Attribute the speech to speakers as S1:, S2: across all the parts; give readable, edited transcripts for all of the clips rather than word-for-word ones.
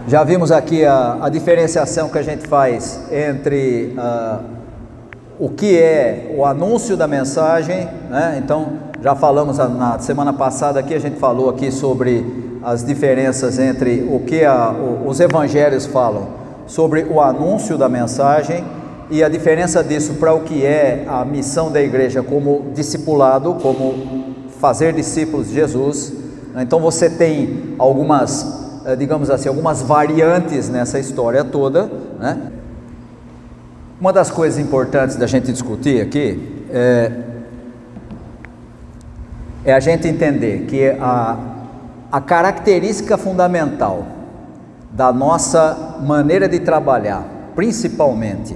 S1: Já vimos aqui a diferenciação que a gente faz entre o que é o anúncio da mensagem, né? Então, já falamos na semana passada aqui, a gente falou aqui sobre as diferenças entre o que os evangelhos falam sobre o anúncio da mensagem e a diferença disso para o que é a missão da igreja como discipulado, como fazer discípulos de Jesus. Então você tem algumas, digamos assim, algumas variantes nessa história toda, né? Uma das coisas importantes da gente discutir aqui é a gente entender que a característica fundamental da nossa maneira de trabalhar, principalmente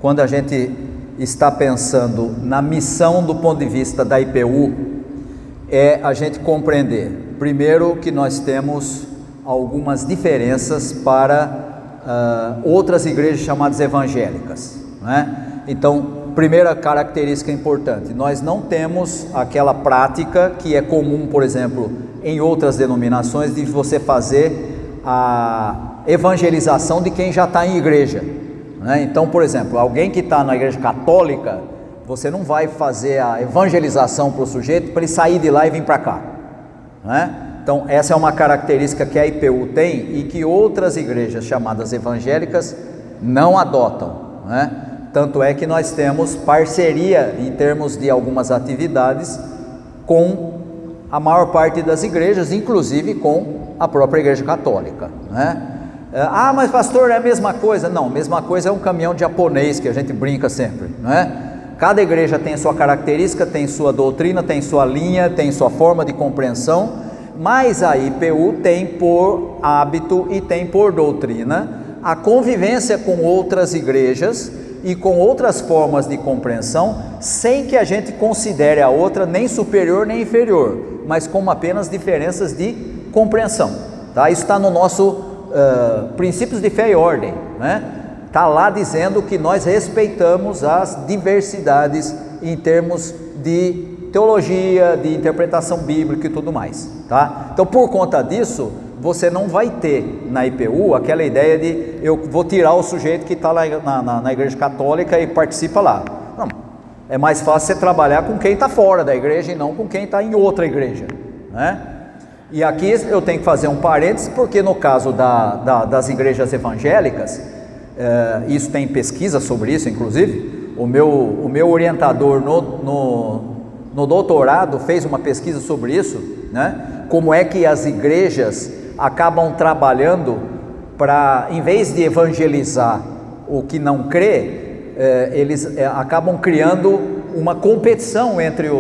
S1: quando a gente está pensando na missão do ponto de vista da IPU, é a gente compreender, primeiro, que nós temos algumas diferenças para outras igrejas chamadas evangélicas, né? Então, primeira característica importante, nós não temos aquela prática que é comum, por exemplo, em outras denominações, de você fazer a evangelização de quem já está em igreja, né? Então, por exemplo, alguém que está na igreja católica, você não vai fazer a evangelização para o sujeito para ele sair de lá e vir para cá, né? Então, essa é uma característica que a IPU tem e que outras igrejas chamadas evangélicas não adotam, né? Tanto é que nós temos parceria em termos de algumas atividades com a maior parte das igrejas, inclusive com a própria igreja católica, né? Ah, mas pastor, é a mesma coisa? Não, a mesma coisa é um caminhão de japonês que a gente brinca sempre, né? Cada igreja tem sua característica, tem sua doutrina, tem sua linha, tem sua forma de compreensão, mas a IPU tem por hábito e tem por doutrina a convivência com outras igrejas e com outras formas de compreensão, sem que a gente considere a outra nem superior nem inferior, mas como apenas diferenças de compreensão, tá? Isso está no nosso princípios de fé e ordem, né? Está lá dizendo que nós respeitamos as diversidades em termos de teologia, de interpretação bíblica e tudo mais, tá? Então, por conta disso, você não vai ter na IPU aquela ideia de eu vou tirar o sujeito que está lá na igreja católica e participa lá. Não, é mais fácil você trabalhar com quem está fora da igreja e não com quem está em outra igreja, né? E aqui eu tenho que fazer um parênteses, porque no caso das igrejas evangélicas, isso tem pesquisa sobre isso, inclusive, o meu orientador no doutorado fez uma pesquisa sobre isso, né? Como é que as igrejas acabam trabalhando para, em vez de evangelizar o que não crê, eles acabam criando uma competição entre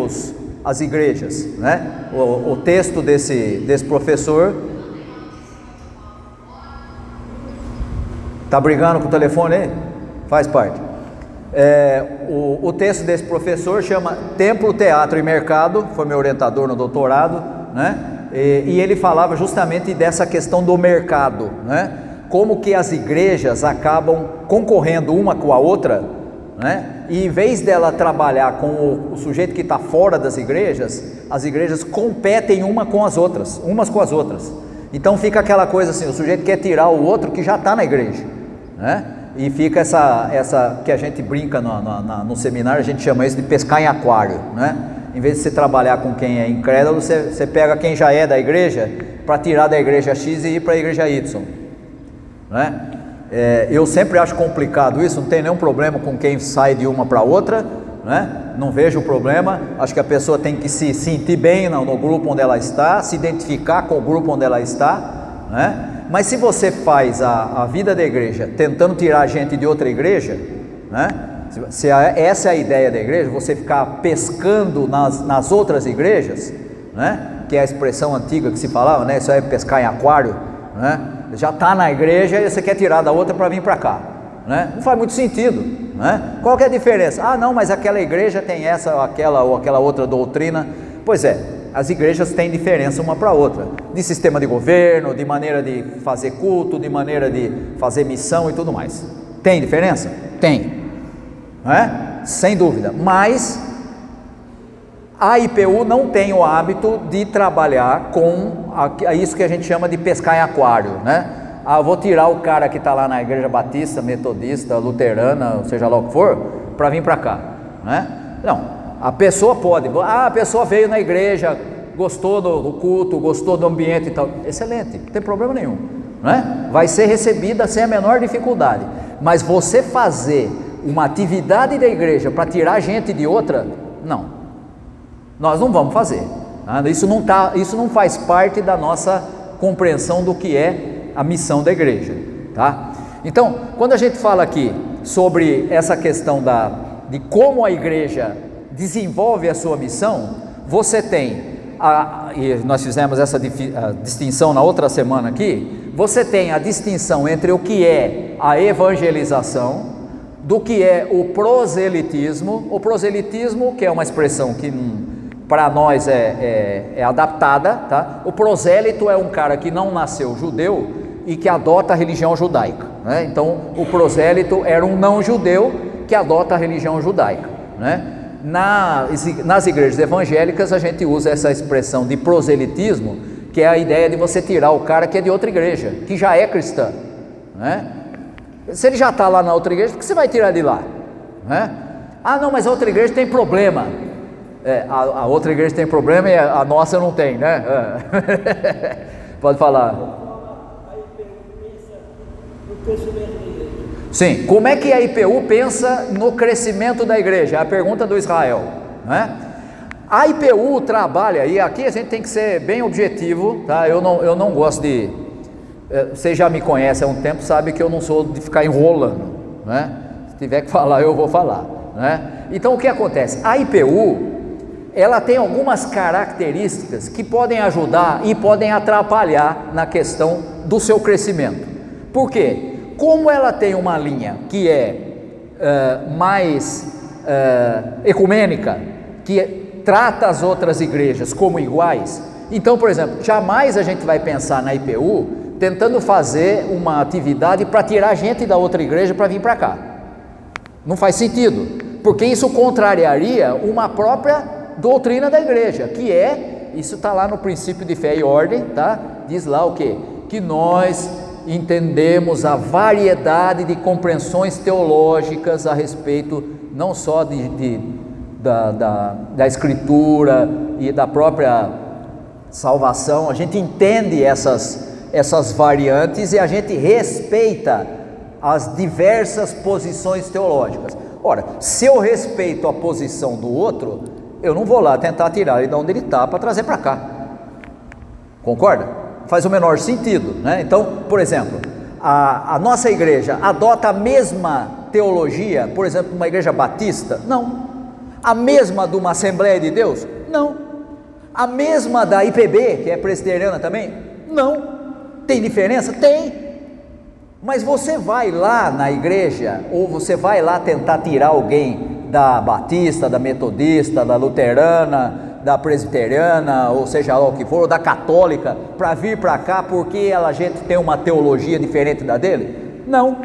S1: as igrejas, né? O texto desse professor está brigando com o telefone aí? Faz parte. O texto desse professor chama Templo, Teatro e Mercado, foi meu orientador no doutorado, né? E ele falava justamente dessa questão do mercado, né? Como que as igrejas acabam concorrendo uma com a outra, né? E em vez dela trabalhar com o sujeito que está fora das igrejas, as igrejas competem umas com as outras. Então fica aquela coisa assim, o sujeito quer tirar o outro que já está na igreja, né? E fica essa que a gente brinca no seminário, a gente chama isso de pescar em aquário, né? Em vez de você trabalhar com quem é incrédulo, você pega quem já é da igreja para tirar da igreja X e ir para a igreja Y, né? Eu sempre acho complicado isso, não tem nenhum problema com quem sai de uma para outra, né? Não vejo problema, acho que a pessoa tem que se sentir bem no grupo onde ela está, se identificar com o grupo onde ela está, né? Mas se você faz a vida da igreja tentando tirar gente de outra igreja, né? Se essa é a ideia da igreja, você ficar pescando nas outras igrejas, né? Que é a expressão antiga que se falava, né? Isso é pescar em aquário, né? Já está na igreja e você quer tirar da outra para vir para cá, né? Não faz muito sentido, né? Qual que é a diferença? Ah, não, mas aquela igreja tem essa ou aquela outra doutrina. Pois é, as igrejas têm diferença uma para outra, de sistema de governo, de maneira de fazer culto, de maneira de fazer missão e tudo mais. Tem diferença? Tem, né? Sem dúvida, mas a IPU não tem o hábito de trabalhar com isso que a gente chama de pescar em aquário, né? Ah, eu vou tirar o cara que está lá na igreja batista, metodista, luterana, seja lá o que for, para vir para cá, né? Não, a pessoa pode, a pessoa veio na igreja, gostou do culto, gostou do ambiente e tal, excelente, não tem problema nenhum, né? Vai ser recebida sem a menor dificuldade. Mas você fazer uma atividade da igreja para tirar gente de outra, não, nós não vamos fazer, tá? Isso não faz parte da nossa compreensão do que é a missão da igreja, tá? Então, quando a gente fala aqui sobre essa questão de como a igreja desenvolve a sua missão, você tem, e nós fizemos essa distinção na outra semana aqui, você tem a distinção entre o que é a evangelização, do que é o proselitismo, que é uma expressão que para nós é adaptada, tá? O prosélito é um cara que não nasceu judeu e que adota a religião judaica, né? Então o prosélito era um não judeu que adota a religião judaica, né? Nas igrejas evangélicas a gente usa essa expressão de proselitismo, que é a ideia de você tirar o cara que é de outra igreja, que já é cristã, né? Se ele já está lá na outra igreja, por que você vai tirar de lá, né? Ah, não, mas a outra igreja tem problema. A outra igreja tem problema e a nossa não tem, né? Pode falar. Sim, como é que a IPU pensa no crescimento da igreja? É a pergunta do Israel, né? A IPU trabalha, e aqui a gente tem que ser bem objetivo, tá? Eu não gosto de... Você já me conhece há um tempo, sabe que eu não sou de ficar enrolando, né? Se tiver que falar, eu vou falar, né? Então o que acontece? A IPU, ela tem algumas características que podem ajudar e podem atrapalhar na questão do seu crescimento. Por quê? Como ela tem uma linha que é mais ecumênica, que trata as outras igrejas como iguais, então, por exemplo, jamais a gente vai pensar na IPU tentando fazer uma atividade para tirar gente da outra igreja para vir para cá. Não faz sentido, porque isso contrariaria uma própria doutrina da igreja, que isso está lá no princípio de fé e ordem, tá? Diz lá o quê? Que nós entendemos a variedade de compreensões teológicas a respeito não só da escritura e da própria salvação. A gente entende essas variantes e a gente respeita as diversas posições teológicas. Ora, se eu respeito a posição do outro, eu não vou lá tentar tirar ele de onde ele está para trazer para cá. Concorda? Faz o menor sentido, né? Então, por exemplo, a nossa igreja adota a mesma teologia, por exemplo, uma igreja batista? Não. A mesma de uma Assembleia de Deus? Não. A mesma da IPB, que é presbiteriana também? Não. Tem diferença? Tem. Mas você vai lá na igreja, ou você vai lá tentar tirar alguém da batista, da metodista, da luterana, da presbiteriana, ou seja lá o que for, ou da católica, para vir para cá porque a gente tem uma teologia diferente da dele? Não,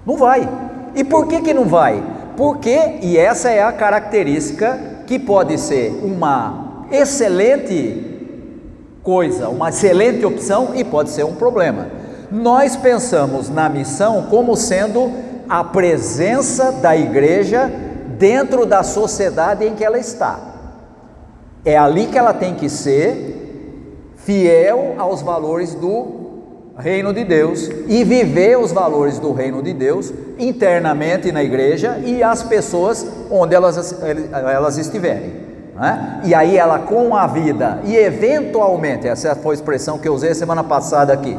S1: não vai. E por que não vai? Porque, e essa é a característica que pode ser uma excelente coisa, uma excelente opção, e pode ser um problema. Nós pensamos na missão como sendo a presença da igreja dentro da sociedade em que ela está. É ali que ela tem que ser fiel aos valores do reino de Deus e viver os valores do reino de Deus internamente na igreja e as pessoas onde elas estiverem, né? E aí ela com a vida e eventualmente, essa foi a expressão que eu usei semana passada aqui,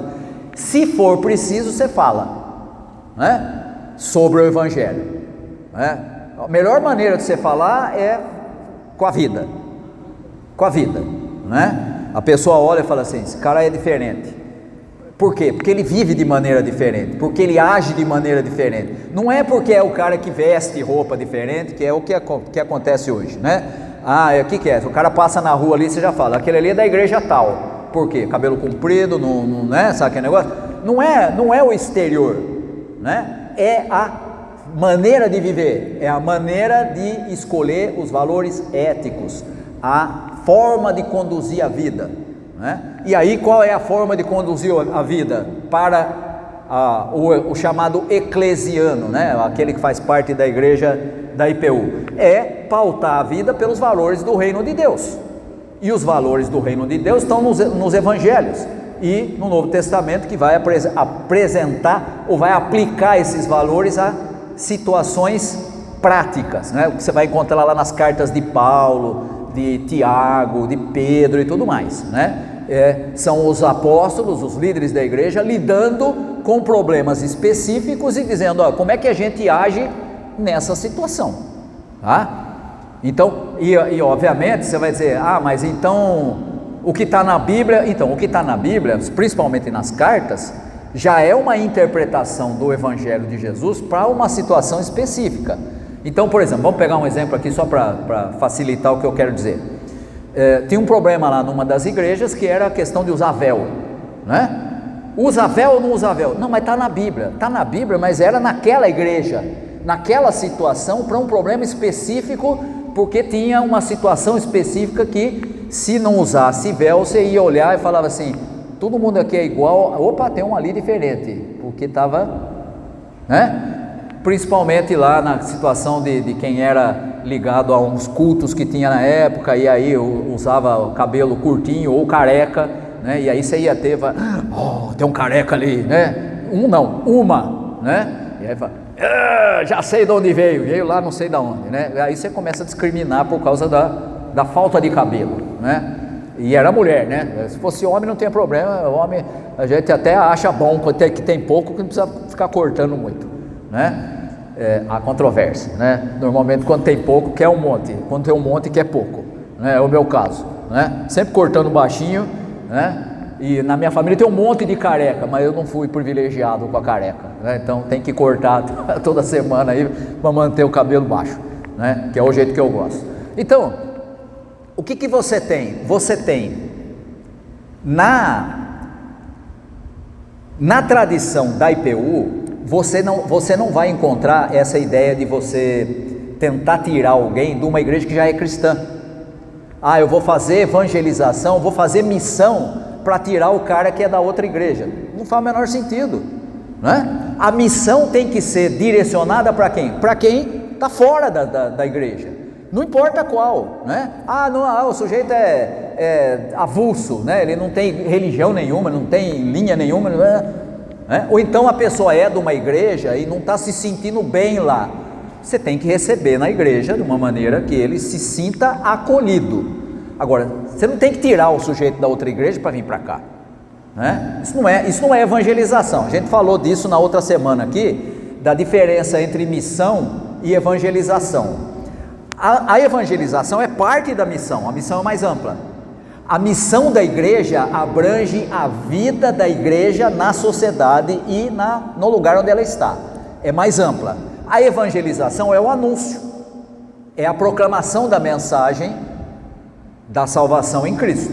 S1: se for preciso você fala, né, sobre o evangelho, né? A melhor maneira de você falar é com a vida, né? A pessoa olha e fala assim, esse cara é diferente. Por quê? Porque ele vive de maneira diferente, porque ele age de maneira diferente. Não é porque é o cara que veste roupa diferente, que é o que acontece hoje, né? O que é? O cara passa na rua ali, você já fala, aquele ali é da igreja tal. Por quê? Cabelo comprido, não, né? Sabe aquele negócio? Não é o exterior, né? É a maneira de viver, é a maneira de escolher os valores éticos, a forma de conduzir a vida, né? E aí qual é a forma de conduzir a vida para o chamado eclesiano, né? Aquele que faz parte da igreja da IPU? É pautar a vida pelos valores do reino de Deus. E os valores do reino de Deus estão nos evangelhos e no Novo Testamento, que vai apresentar ou vai aplicar esses valores a situações práticas, né? O que você vai encontrar lá nas cartas de Paulo, de Tiago, de Pedro e tudo mais, né? São os apóstolos, os líderes da igreja, lidando com problemas específicos e dizendo, ó, como é que a gente age nessa situação, tá? Então, e obviamente você vai dizer, mas então o que está na Bíblia, então o que está na Bíblia, principalmente nas cartas, já é uma interpretação do Evangelho de Jesus para uma situação específica. Então, por exemplo, vamos pegar um exemplo aqui só para facilitar o que eu quero dizer. Tinha um problema lá numa das igrejas que era a questão de usar véu, né? Usa véu ou não usa véu? Não, mas está na Bíblia, mas era naquela igreja, naquela situação, para um problema específico, porque tinha uma situação específica que, se não usasse véu, você ia olhar e falava assim, todo mundo aqui é igual, opa, tem um ali diferente, porque estava, né? Principalmente lá na situação de quem era ligado a uns cultos que tinha na época, e aí usava o cabelo curtinho ou careca, né? E aí você ia ter, tem um careca ali, né? Uma, né? E aí fala, já sei de onde veio lá não sei de onde, né? Aí você começa a discriminar por causa da falta de cabelo, né? E era mulher, né? Se fosse homem não tem problema, homem a gente até acha bom que tem pouco, que não precisa ficar cortando muito, né? Há controvérsia, né? Normalmente quando tem pouco quer um monte, quando tem um monte quer pouco, né? É o meu caso, né? Sempre cortando baixinho, né? E na minha família tem um monte de careca, mas eu não fui privilegiado com a careca, né? Então tem que cortar toda semana aí para manter o cabelo baixo, né? Que é o jeito que eu gosto. Então, o que você tem? Você tem na tradição da IPU, você não vai encontrar essa ideia de você tentar tirar alguém de uma igreja que já é cristã. Eu vou fazer evangelização, vou fazer missão para tirar o cara que é da outra igreja. Não faz o menor sentido, né? A missão tem que ser direcionada para quem? Para quem está fora da igreja, não importa qual, né? O sujeito é avulso, né? Ele não tem religião nenhuma, não tem linha nenhuma, né? Ou então a pessoa é de uma igreja e não está se sentindo bem lá. Você tem que receber na igreja de uma maneira que ele se sinta acolhido. Agora, você não tem que tirar o sujeito da outra igreja para vir para cá, né? Isso não é evangelização. A gente falou disso na outra semana aqui, da diferença entre missão e evangelização. A evangelização é parte da missão, a missão é mais ampla. A missão da igreja abrange a vida da igreja na sociedade e no lugar onde ela está, é mais ampla. A evangelização é o anúncio, é a proclamação da mensagem da salvação em Cristo,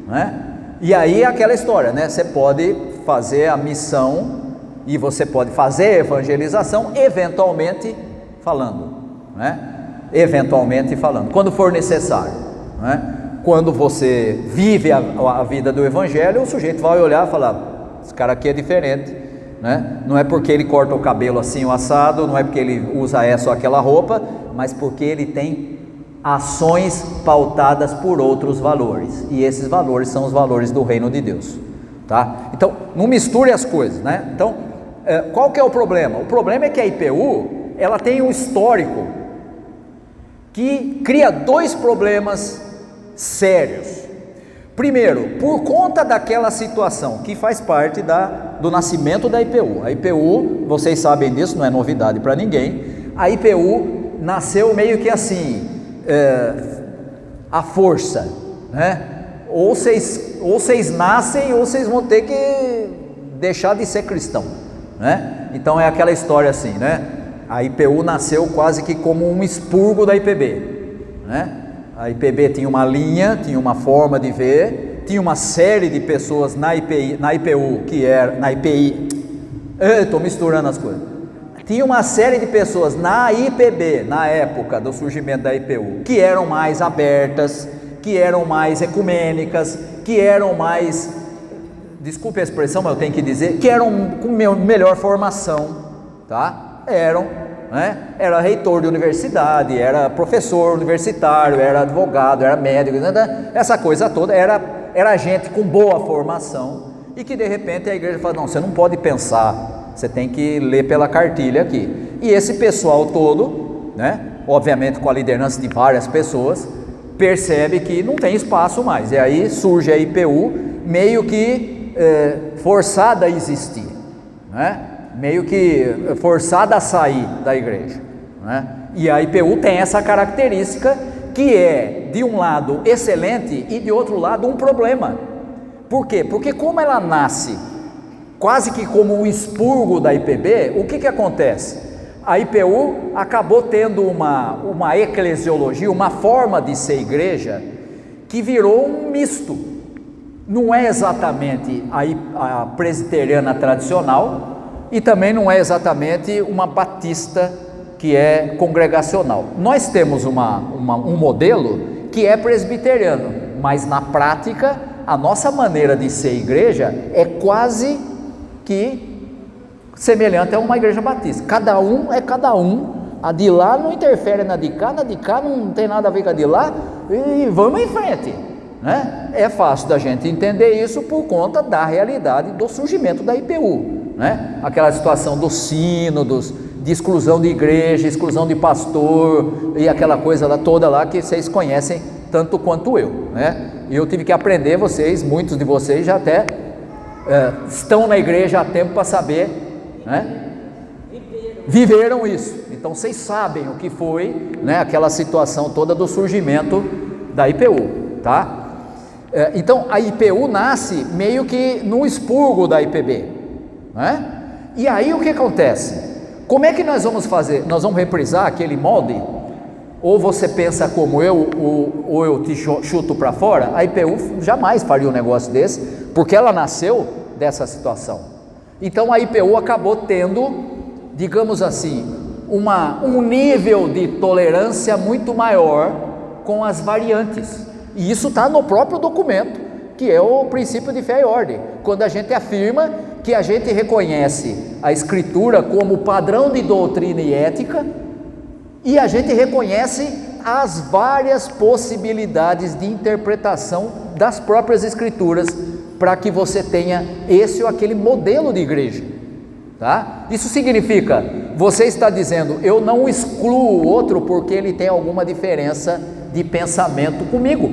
S1: né? E aí é aquela história, né? Você pode fazer a missão e você pode fazer a evangelização eventualmente falando, né? Eventualmente falando, quando for necessário, né? Quando você vive a vida do evangelho, o sujeito vai olhar e falar, esse cara aqui é diferente, né? Não é porque ele corta o cabelo assim, o assado, não é porque ele usa essa ou aquela roupa, mas porque ele tem ações pautadas por outros valores, e esses valores são os valores do reino de Deus, tá? Então, não misture as coisas, né? Então, qual que é o problema? O problema é que a IPU, ela tem um histórico que cria dois problemas sérios. Primeiro, por conta daquela situação que faz parte do nascimento da IPU. A IPU, vocês sabem disso, não é novidade para ninguém. A IPU nasceu meio que assim, à força, né? Ou vocês nascem ou vocês vão ter que deixar de ser cristão, né? Então é aquela história assim, né? A IPU nasceu quase que como um expurgo da IPB, né? A IPB tinha uma linha, tinha uma forma de ver, tinha uma série de pessoas na IPU que era, na IPI, estou misturando as coisas, tinha uma série de pessoas na IPB, na época do surgimento da IPU, que eram mais abertas, que eram mais ecumênicas, que eram mais, desculpe a expressão, mas eu tenho que dizer, que eram com melhor formação, tá? Era reitor de universidade, era professor universitário, era advogado, era médico, essa coisa toda, era gente com boa formação, e que de repente a igreja fala, não, você não pode pensar, você tem que ler pela cartilha aqui. E esse pessoal todo, obviamente com a liderança de várias pessoas, percebe que não tem espaço mais, e aí surge a IPU meio que forçada a existir, meio que forçada a sair da igreja, e a IPU tem essa característica que é, de um lado, excelente e de outro lado, um problema. Por quê? Porque como ela nasce quase que como um expurgo da IPB, o que acontece? A IPU acabou tendo uma eclesiologia, uma forma de ser igreja, que virou um misto. Não é exatamente a presbiteriana tradicional e também não é exatamente uma batista que é congregacional. Nós temos um modelo que é presbiteriano, mas na prática a nossa maneira de ser igreja é quase que semelhante a uma igreja batista. Cada um é cada um, a de lá não interfere na de cá não tem nada a ver com a de lá, e vamos em frente, É fácil da gente entender isso por conta da realidade do surgimento da IPU, Aquela situação dos sínodos, de exclusão de igreja, exclusão de pastor, e aquela coisa toda lá que vocês conhecem tanto quanto eu, E eu tive que aprender, muitos de vocês já até estão na igreja há tempo para saber, viveram isso, então vocês sabem o que foi, aquela situação toda do surgimento da IPU, tá? Então a IPU nasce meio que no expurgo da IPB, E aí o que acontece? Como é que nós vamos fazer? Nós vamos reprisar aquele molde? Ou você pensa como eu, ou eu te chuto para fora? A IPU jamais faria um negócio desse, porque ela nasceu dessa situação. Então a IPU acabou tendo, digamos assim, um nível de tolerância muito maior com as variantes. E isso está no próprio documento, que é o princípio de fé e ordem, quando a gente afirma que a gente reconhece a Escritura como padrão de doutrina e ética, e a gente reconhece as várias possibilidades de interpretação das próprias Escrituras, para que você tenha esse ou aquele modelo de igreja, tá? Isso significa, você está dizendo, eu não excluo o outro porque ele tem alguma diferença de pensamento comigo.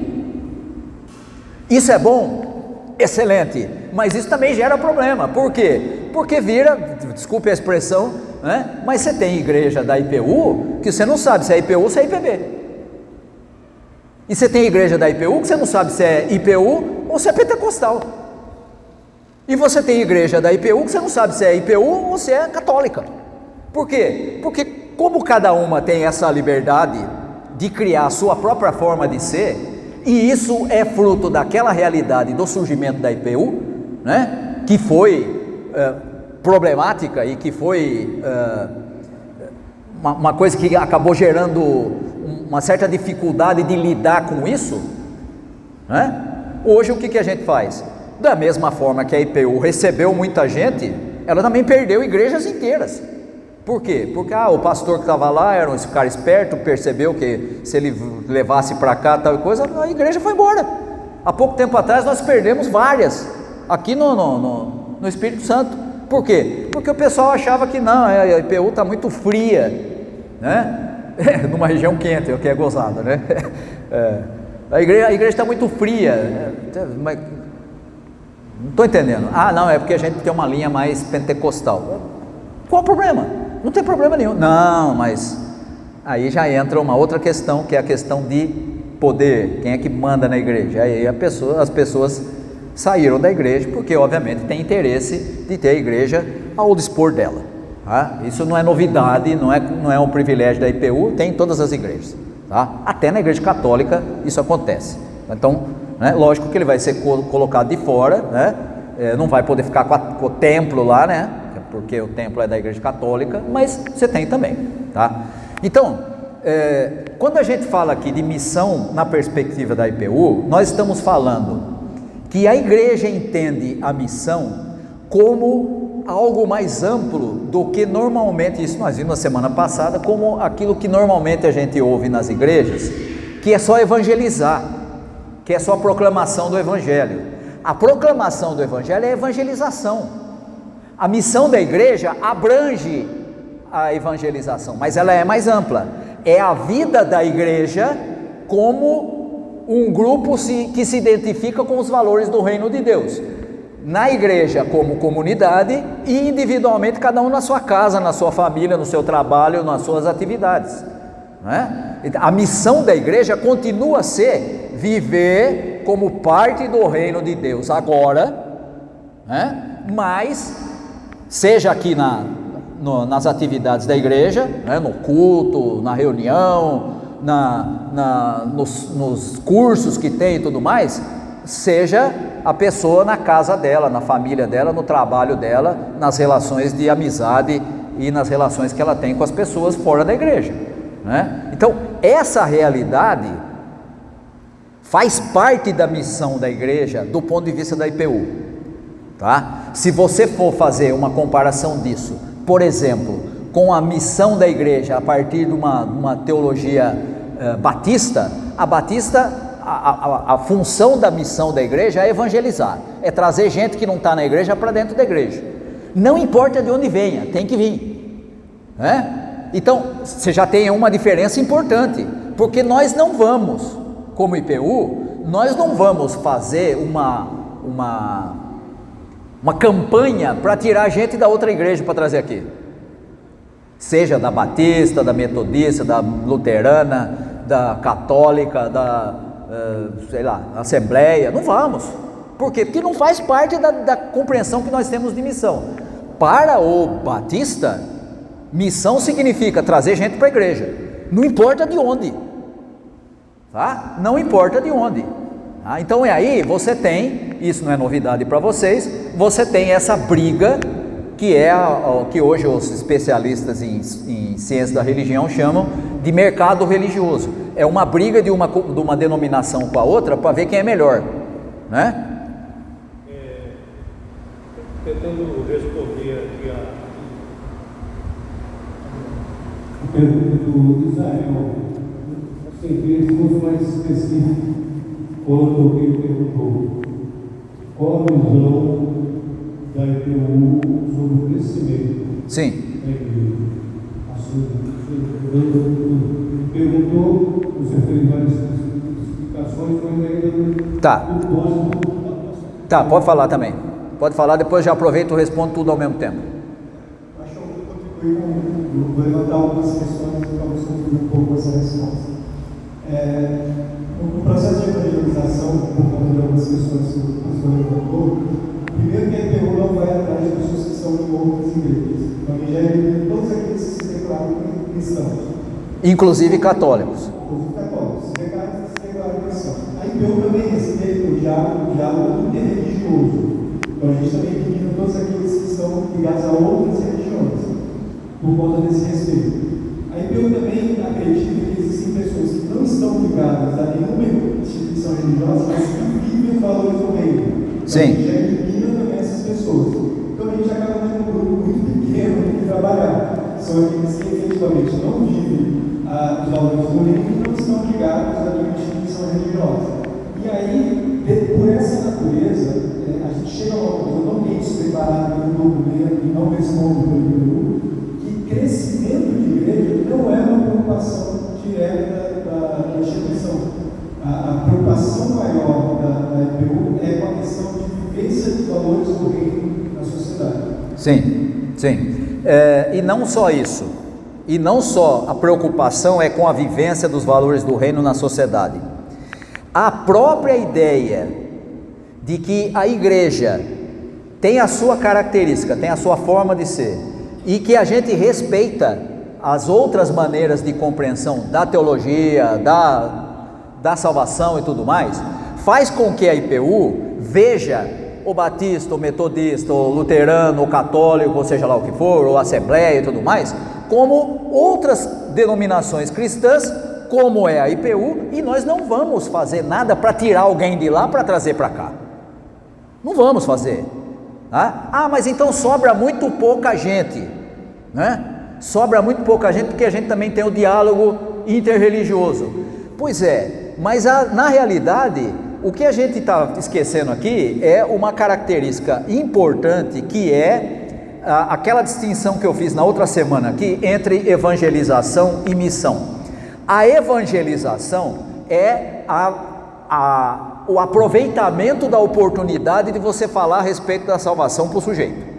S1: Isso é bom? Excelente, mas isso também gera problema. Por quê? Porque vira, desculpe a expressão, mas você tem igreja da IPU que você não sabe se é IPU ou se é IPB, e você tem igreja da IPU que você não sabe se é IPU ou se é pentecostal, e você tem igreja da IPU que você não sabe se é IPU ou se é católica. Por quê? Porque como cada uma tem essa liberdade de criar a sua própria forma de ser, e isso é fruto daquela realidade do surgimento da IPU, que foi problemática e que foi uma coisa que acabou gerando uma certa dificuldade de lidar com isso, Hoje o que a gente faz? Da mesma forma que a IPU recebeu muita gente, ela também perdeu igrejas inteiras. Por quê? Porque o pastor que estava lá era um cara esperto, percebeu que se ele levasse para cá tal coisa, a igreja foi embora. Há pouco tempo atrás nós perdemos várias, aqui no Espírito Santo. Por quê? Porque o pessoal achava que não, a IPU está muito fria, numa região quente, o que é gozado, a igreja está muito fria, mas não estou entendendo. Não, é porque a gente tem uma linha mais pentecostal. Qual o problema? Não tem problema nenhum. Não, mas aí já entra uma outra questão, que é a questão de poder. Quem é que manda na igreja? Aí as pessoas saíram da igreja porque obviamente tem interesse de ter a igreja ao dispor dela, tá? Isso não é novidade, não é um privilégio da IPU, tem em todas as igrejas, tá? Até na igreja católica isso acontece. Então, lógico que ele vai ser colocado de fora, não vai poder ficar com o templo lá, porque o templo é da igreja católica, mas você tem também, tá? Então, quando a gente fala aqui de missão na perspectiva da IPU, nós estamos falando que a igreja entende a missão como algo mais amplo do que normalmente, isso nós vimos na semana passada, como aquilo que normalmente a gente ouve nas igrejas, que é só evangelizar, que é só a proclamação do evangelho. A proclamação do evangelho é evangelização. A missão da igreja abrange a evangelização, mas ela é mais ampla. É a vida da igreja como um grupo que se identifica com os valores do reino de Deus. Na igreja como comunidade e individualmente, cada um na sua casa, na sua família, no seu trabalho, nas suas atividades, né? A missão da igreja continua a ser viver como parte do reino de Deus agora, né? Mas seja aqui nas atividades da igreja, né? No culto, na reunião, nos cursos que tem e tudo mais, seja a pessoa na casa dela, na família dela, no trabalho dela, nas relações de amizade e nas relações que ela tem com as pessoas fora da igreja, né? Então, essa realidade faz parte da missão da igreja do ponto de vista da IPU, tá? Se você for fazer uma comparação disso, por exemplo, com a missão da igreja a partir de uma teologia batista, a função da missão da igreja é evangelizar, é trazer gente que não está na igreja para dentro da igreja, não importa de onde venha, tem que vir, né? Então, você já tem uma diferença importante, porque nós não vamos, como IPU, nós não vamos fazer uma campanha para tirar gente da outra igreja para trazer aqui, seja da batista, da metodista, da luterana, da católica, da sei lá, assembleia. Não vamos. Por quê? Porque não faz parte da compreensão que nós temos de missão. Para o batista, missão significa trazer gente para a igreja, não importa de onde, tá? Não importa de onde, tá? Então aí você tem, isso não é novidade para vocês, você tem essa briga que é que hoje os especialistas em ciência da religião chamam de mercado religioso. É uma briga de uma denominação com a outra para ver quem é melhor, né?
S2: Tentando responder aqui
S3: a pergunta do Israel, assim, se fosse mais específico, quando alguém perguntou qual a visão da IPU sobre o crescimento.
S1: Sim.
S3: Perguntou, você fez várias explicações, mas ainda
S1: Tá, pode falar também. Pode falar, depois já aproveito e respondo tudo ao mesmo tempo.
S4: Acho que eu vou levantar algumas questões e vamos concluir um pouco essa resposta. No processo de evangelização, por conta de algumas questões que o pastor levantou, primeiro que a IPU não vai atrás de pessoas que estão em outras igrejas. Então, ele já elimina todos aqueles que se declaram cristãos.
S1: Inclusive católicos.
S4: Inclusive católicos, se declaram cristãos. A IPU também respeita o diálogo interreligioso. Então, a gente também elimina todos aqueles que estão ligados a outras religiões, por conta desse respeito. A IPU também acredita que existem pessoas que não estão ligadas a nenhuma instituição religiosa, mas que vivem os valores do reino.
S1: Sim.
S4: A gente já elimina também essas pessoas. Então a gente acaba tendo um grupo muito pequeno de trabalhar. São aqueles que efetivamente não vivem os valores do reino e não estão ligados a nenhuma instituição religiosa. E aí, por essa natureza, a gente chega a uma conclusão, não tem isso preparado no documento, e não responde pelo IPU, que crescimento de igreja não é uma preocupação direta da instituição. A preocupação maior da IPU é com a questão de vivência dos valores do reino na sociedade.
S1: Sim, sim. E não só isso, e não só a preocupação é com a vivência dos valores do reino na sociedade. A própria ideia de que a igreja tem a sua característica, tem a sua forma de ser, e que a gente respeita as outras maneiras de compreensão da teologia, da salvação e tudo mais, faz com que a IPU veja o batista, o metodista, o luterano, o católico, ou seja lá o que for, ou assembleia e tudo mais, como outras denominações cristãs, como é a IPU, e nós não vamos fazer nada para tirar alguém de lá para trazer para cá. Não vamos fazer. Tá? Mas então sobra muito pouca gente, né? Sobra muito pouca gente porque a gente também tem o diálogo interreligioso. Pois é, mas na realidade, o que a gente está esquecendo aqui é uma característica importante, que é aquela distinção que eu fiz na outra semana aqui entre evangelização e missão. A evangelização é o aproveitamento da oportunidade de você falar a respeito da salvação para o sujeito.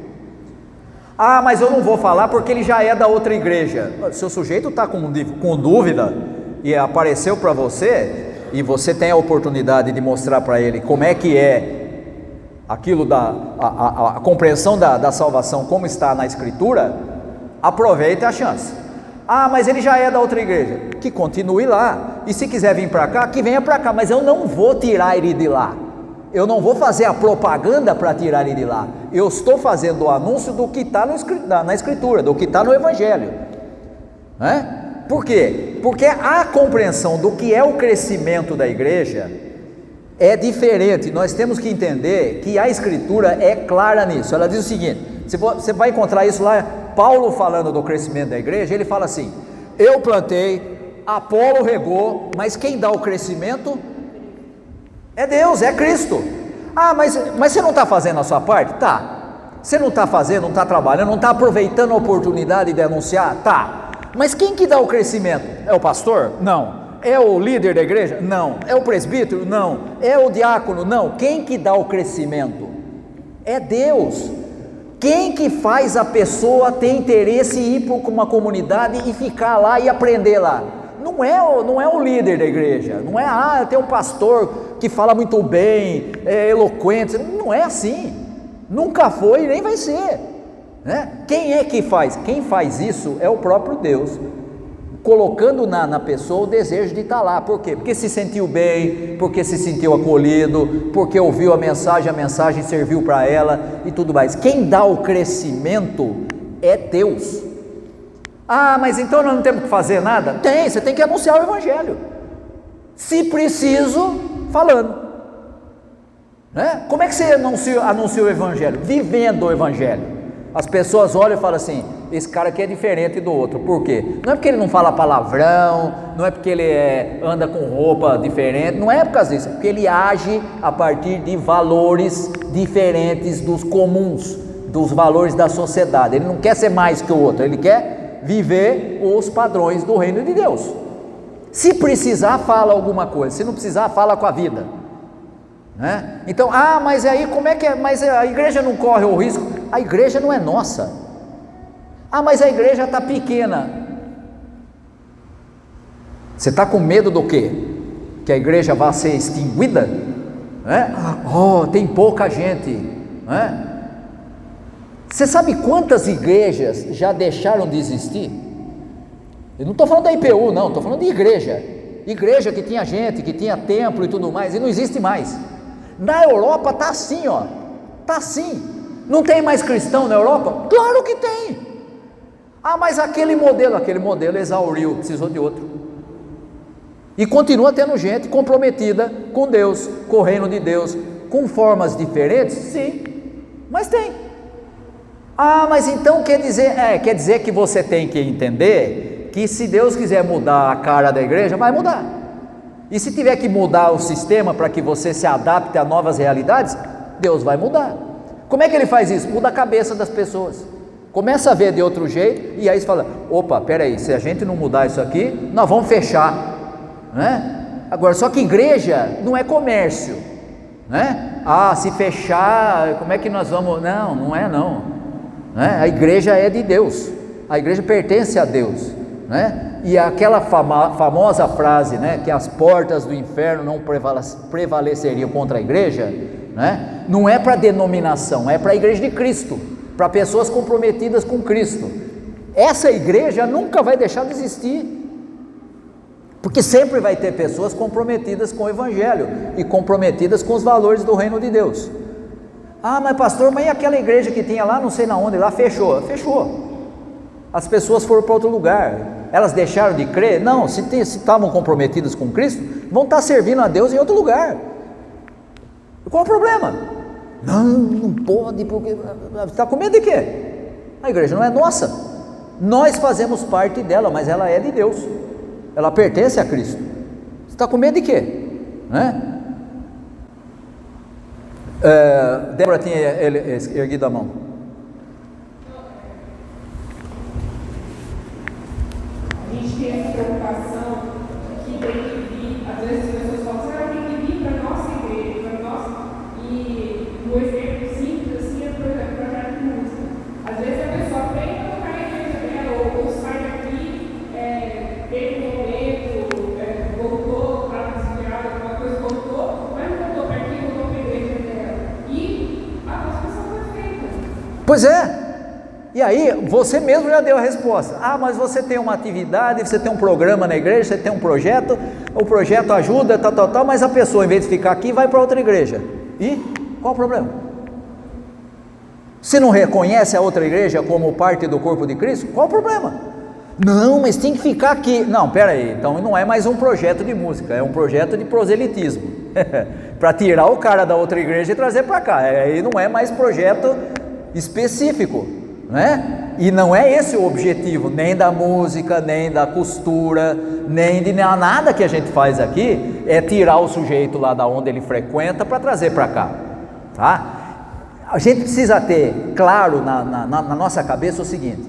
S1: Mas eu não vou falar porque ele já é da outra igreja. Se o sujeito está com dúvida e apareceu para você, e você tem a oportunidade de mostrar para ele como é que é aquilo a compreensão da salvação, como está na Escritura, aproveite a chance. Mas ele já é da outra igreja, que continue lá, e se quiser vir para cá, que venha para cá, mas eu não vou tirar ele de lá, eu não vou fazer a propaganda para tirar ele de lá, eu estou fazendo o anúncio do que está na Escritura, do que está no Evangelho, né? Por quê? Porque a compreensão do que é o crescimento da igreja é diferente. Nós temos que entender que a Escritura é clara nisso. Ela diz o seguinte, você vai encontrar isso lá, Paulo falando do crescimento da igreja, ele fala assim: eu plantei, Apolo regou, mas quem dá o crescimento é Deus, é Cristo. Mas você não está fazendo a sua parte? Tá. Você não está fazendo, não está trabalhando, não está aproveitando a oportunidade de anunciar? Tá. Mas quem que dá o crescimento? É o pastor? Não. É o líder da igreja? Não. É o presbítero? Não. É o diácono? Não. Quem que dá o crescimento? É Deus. Quem que faz a pessoa ter interesse em ir para uma comunidade e ficar lá e aprender lá? Não é o líder da igreja, não é, tem um pastor que fala muito bem, é eloquente, não é assim, nunca foi e nem vai ser, né? Quem é que faz? Quem faz isso é o próprio Deus, colocando na pessoa o desejo de estar lá. Por quê? Porque se sentiu bem, porque se sentiu acolhido, porque ouviu a mensagem serviu para ela e tudo mais. Quem dá o crescimento é Deus. Mas então nós não temos que fazer nada? Você tem que anunciar o Evangelho, se preciso, falando, né? Como é que você anuncia o Evangelho? Vivendo o Evangelho. As pessoas olham e falam assim: esse cara aqui é diferente do outro. Por quê? Não é porque ele não fala palavrão, não é porque ele anda com roupa diferente, não é por causa disso, é porque ele age a partir de valores diferentes dos comuns, dos valores da sociedade. Ele não quer ser mais que o outro, ele quer viver os padrões do reino de Deus. Se precisar, fala alguma coisa, se não precisar, fala com a vida, né? Então, mas aí como é que é? Mas a igreja não corre o risco? A igreja não é nossa. Mas a igreja está pequena. Você está com medo do quê? Que a igreja vá ser extinguida? Tem pouca gente, né? Você sabe quantas igrejas já deixaram de existir? Eu não estou falando da IPU, não, estou falando de igreja que tinha gente, que tinha templo e tudo mais, e não existe mais. Na Europa está assim, está assim. Não tem mais cristão na Europa? Claro que tem. Mas aquele modelo exauriu, precisou de outro. E continua tendo gente comprometida com Deus, com o reino de Deus, com formas diferentes, sim, mas tem. Mas então quer dizer que você tem que entender que se Deus quiser mudar a cara da igreja, vai mudar. E se tiver que mudar o sistema para que você se adapte a novas realidades, Deus vai mudar. Como é que ele faz isso? Muda a cabeça das pessoas. Começa a ver de outro jeito, e aí você fala: opa, peraí, se a gente não mudar isso aqui, nós vamos fechar, né? Agora, só que igreja não é comércio, né? Se fechar, como é que nós vamos? Não é não, né? A igreja é de Deus, a igreja pertence a Deus, né? E aquela famosa frase, né, que as portas do inferno não prevaleceriam contra a igreja, né? Não é para denominação, é para a igreja de Cristo, para pessoas comprometidas com Cristo. Essa igreja nunca vai deixar de existir, porque sempre vai ter pessoas comprometidas com o Evangelho e comprometidas com os valores do reino de Deus. Mas pastor, mas e aquela igreja que tinha lá, não sei na onde, lá fechou? As pessoas foram para outro lugar. Elas deixaram de crer? Não, se estavam comprometidas com Cristo, vão estar servindo a Deus em outro lugar. Qual o problema? Não pode, porque... Você está com medo de quê? A igreja não é nossa. Nós fazemos parte dela, mas ela é de Deus. Ela pertence a Cristo. Você está com medo de quê? Né? Débora tinha erguido a mão.
S5: A gente tem essa preocupação que tem que vir, às vezes as pessoas falam assim, tem que vir para a nossa igreja, para nós, e o exemplo simples assim é, por exemplo, projeto de música. Às vezes a pessoa vem para tocar na igreja dela, ou sai daqui, teve um momento, voltou para desviar, alguma coisa voltou, mas não voltou para aqui, voltou para a igreja dela. E a transmissão foi feita.
S1: Pois é. E aí, você mesmo já deu a resposta. Mas você tem uma atividade, você tem um programa na igreja, você tem um projeto, o projeto ajuda, tal, mas a pessoa, em vez de ficar aqui, vai para outra igreja. E qual o problema? Se não reconhece a outra igreja como parte do corpo de Cristo, qual o problema? Não, mas tem que ficar aqui. Não, peraí, então não é mais um projeto de música, é um projeto de proselitismo. Para tirar o cara da outra igreja e trazer para cá. Aí não é mais projeto específico. Né? E não é esse o objetivo, nem da música, nem da costura, nem de nada que a gente faz aqui, é tirar o sujeito lá da onde ele frequenta para trazer para cá, tá? A gente precisa ter claro na nossa cabeça o seguinte: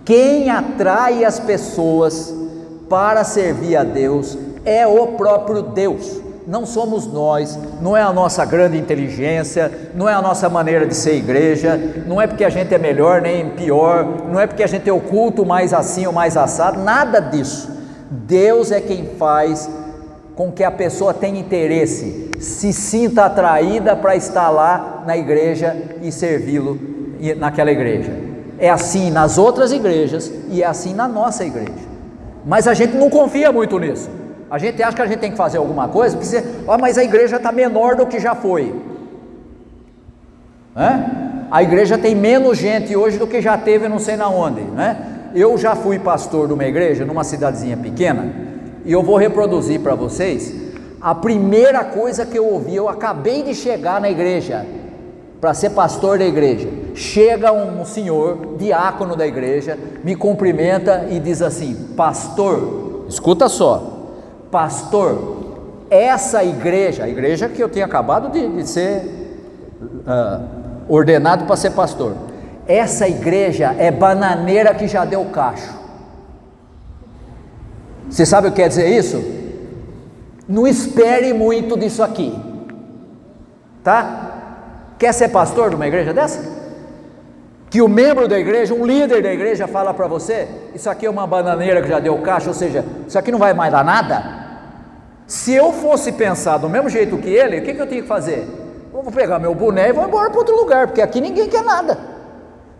S1: quem atrai as pessoas para servir a Deus é o próprio Deus. Não somos nós, não é a nossa grande inteligência, não é a nossa maneira de ser igreja, não é porque a gente é melhor nem pior, não é porque a gente tem o culto mais assim ou mais assado, nada disso. Deus é quem faz com que a pessoa tenha interesse, se sinta atraída para estar lá na igreja e servi-lo naquela igreja. É assim nas outras igrejas e é assim na nossa igreja, mas a gente não confia muito nisso. A gente acha que a gente tem que fazer alguma coisa, porque você, mas a igreja está menor do que já foi. A igreja tem menos gente hoje do que já teve não sei na onde. Eu já fui pastor de uma igreja, numa cidadezinha pequena, e eu vou reproduzir para vocês a primeira coisa que eu ouvi. Eu acabei de chegar na igreja, para ser pastor da igreja. Chega um senhor, diácono da igreja, me cumprimenta e diz assim: pastor, escuta só, pastor, essa igreja, a igreja que eu tinha acabado de ser ordenado para ser pastor, essa igreja é bananeira que já deu cacho. Você sabe o que quer dizer isso? Não espere muito disso aqui, tá? Quer ser pastor de uma igreja dessa? Que o membro da igreja, um líder da igreja fala para você: isso aqui é uma bananeira que já deu cacho, ou seja, isso aqui não vai mais dar nada? Se eu fosse pensar do mesmo jeito que ele, o que eu tinha que fazer? Eu vou pegar meu boné e vou embora para outro lugar, porque aqui ninguém quer nada.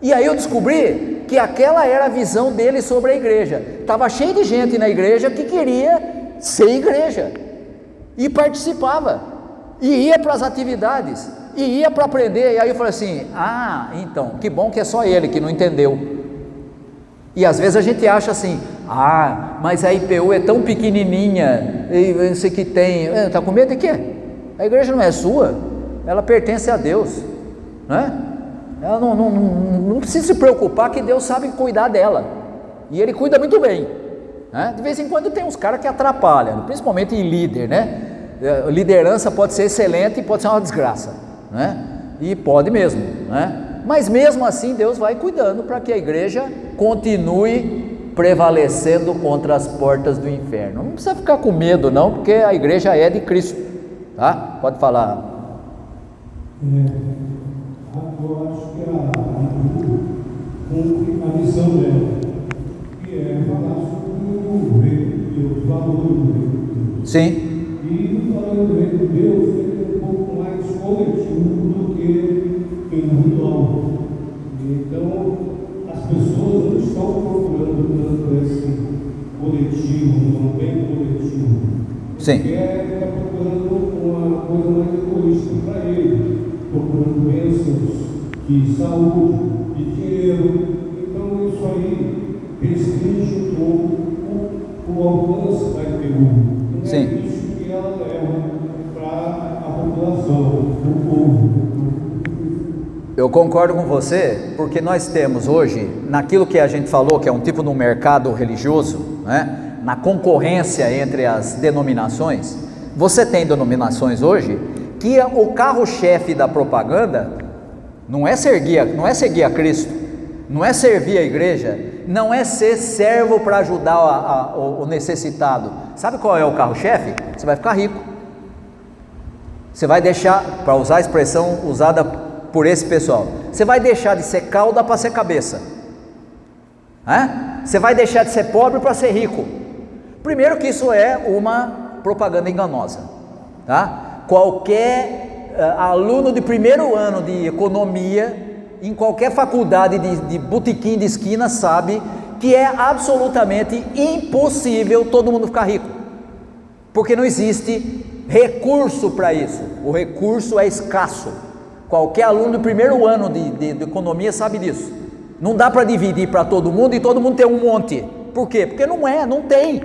S1: E aí eu descobri que aquela era a visão dele sobre a igreja. Estava cheio de gente na igreja que queria ser igreja, e participava, e ia para as atividades, e ia para aprender. E aí eu falei assim: então, que bom que é só ele que não entendeu. E às vezes a gente acha assim: mas a IPU é tão pequenininha, e isso que tem, está com medo de quê? A igreja não é sua, ela pertence a Deus, né? Ela não precisa se preocupar, que Deus sabe cuidar dela, e Ele cuida muito bem, né? De vez em quando tem uns caras que atrapalham, principalmente em líder, né? Liderança pode ser excelente e pode ser uma desgraça, né? E pode mesmo, né? Mas mesmo assim Deus vai cuidando para que a igreja continue prevalecendo contra as portas do inferno. Não precisa ficar com medo não, porque a igreja é de Cristo, tá? Pode falar.
S3: Eu acho que cumpre a missão dela, que é falar sobre o reino de Deus, valor do reino de Deus.
S1: Sim.
S3: E falando do reino de Deus, ele é um pouco mais coletivo do que individual. Então, as pessoas não estão procurando tanto esse coletivo, um bem coletivo.
S1: Sim.
S3: Porque está procurando uma coisa mais egoísta para ele, procurando bênçãos de saúde, de dinheiro. Então, isso aí também restringe um pouco o alcance da IPU. Não
S1: Sim.
S3: é isso que ela leva para a população, o povo.
S1: Eu concordo com você, porque nós temos hoje, naquilo que a gente falou, que é um tipo de um mercado religioso, né? Na concorrência entre as denominações, você tem denominações hoje que o carro-chefe da propaganda não é seguir a Cristo, não é servir a igreja, não é ser servo para ajudar o necessitado. Sabe qual é o carro-chefe? Você vai ficar rico. Você vai deixar, para usar a expressão usada por esse pessoal, você vai deixar de ser cauda para ser cabeça. Você vai deixar de ser pobre para ser rico. Primeiro que isso é uma propaganda enganosa, tá? Qualquer aluno de primeiro ano de economia, em qualquer faculdade de botequim de esquina, sabe que é absolutamente impossível todo mundo ficar rico, porque não existe recurso para isso. O recurso é escasso. Qualquer aluno do primeiro ano de economia sabe disso. Não dá para dividir para todo mundo e todo mundo ter um monte. Por quê? Porque não tem,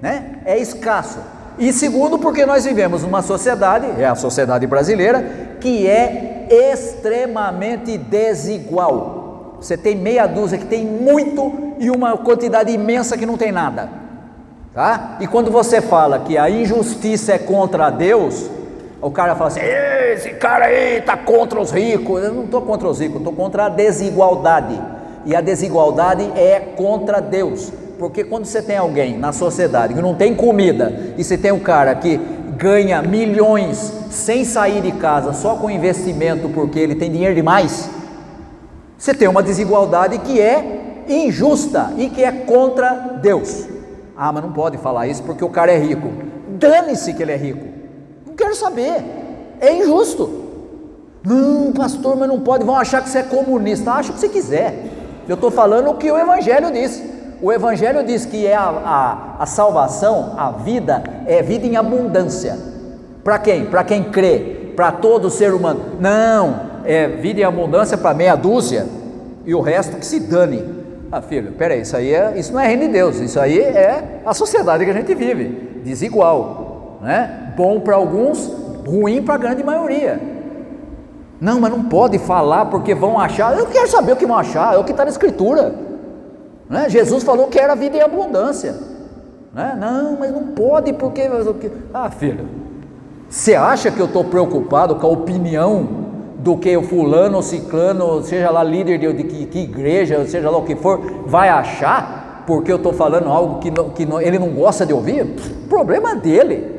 S1: né? É escasso. E segundo, porque nós vivemos numa sociedade, é a sociedade brasileira, que é extremamente desigual. Você tem meia dúzia que tem muito e uma quantidade imensa que não tem nada, tá? E quando você fala que a injustiça é contra Deus, o cara fala assim: esse cara aí está contra os ricos. Eu não estou contra os ricos, estou contra a desigualdade. E a desigualdade é contra Deus. Porque quando você tem alguém na sociedade que não tem comida, e você tem um cara que ganha milhões sem sair de casa, só com investimento porque ele tem dinheiro demais, você tem uma desigualdade que é injusta e que é contra Deus. Ah, mas não pode falar isso porque o cara é rico. Dane-se que ele é rico. Não quero saber, é injusto. Não, pastor, mas não pode, vão achar que você é comunista. Acha o que você quiser. Eu estou falando o que o Evangelho diz. O Evangelho diz que a salvação, a vida, é vida em abundância. Para quem? Para quem crê, para todo ser humano. Não, é vida em abundância para meia dúzia e o resto que se dane. Ah, filho, peraí, isso não é reino de Deus, isso aí é a sociedade que a gente vive, desigual, né? Bom para alguns, ruim para a grande maioria. Não, mas não pode falar porque vão achar. Eu quero saber o que vão achar, é o que está na Escritura, né? Jesus falou que era vida em abundância, né? Não, mas não pode porque... Ah, filho, você acha que eu estou preocupado com a opinião do que o fulano ou ciclano, seja lá líder de que igreja, seja lá o que for, vai achar porque eu estou falando algo que ele não gosta de ouvir? Problema dele,